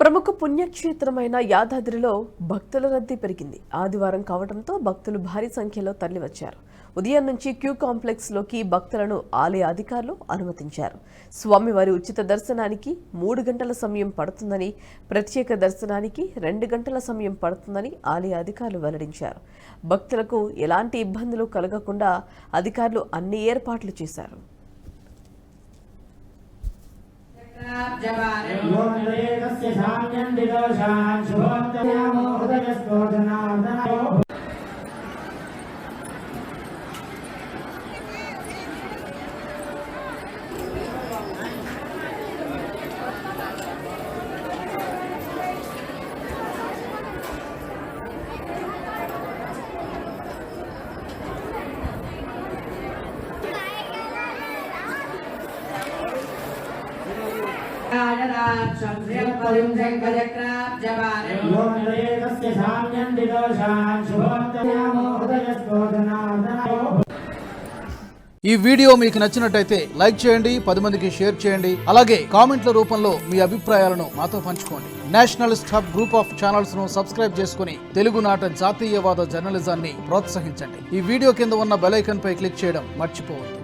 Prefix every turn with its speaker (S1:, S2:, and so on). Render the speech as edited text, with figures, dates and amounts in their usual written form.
S1: ప్రముఖ పుణ్యక్షేత్రమైన యాదాద్రిలో భక్తుల రద్దీ పెరిగింది. ఆదివారం కావడంతో భక్తులు భారీ సంఖ్యలో తరలివచ్చారు. ఉదయం నుంచి క్యూ కాంప్లెక్స్ లోకి భక్తులను ఆలయ అధికారులు అనుమతించారు. స్వామివారి ఉచిత దర్శనానికి 3 గంటల సమయం పడుతుందని, ప్రత్యేక దర్శనానికి 2 గంటల సమయం పడుతుందని ఆలయ అధికారులు వెల్లడించారు. భక్తులకు ఎలాంటి ఇబ్బందులు కలగకుండా అధికారులు అన్ని ఏర్పాట్లు చేశారు.
S2: ఈ వీడియో మీకు నచ్చినట్టయితే లైక్ చేయండి, 10 మందికి షేర్ చేయండి. అలాగే కామెంట్ల రూపంలో మీ అభిప్రాయాలను మాతో పంచుకోండి. Nationalist hub group of channels ను సబ్స్క్రైబ్ చేసుకుని తెలుగునాట జాతీయవాద జర్నలిజాన్ని ప్రోత్సహించండి. ఈ వీడియో కింద ఉన్న బెల్ ఐకాన్ పై క్లిక్ చేయడం మర్చిపోవద్దు.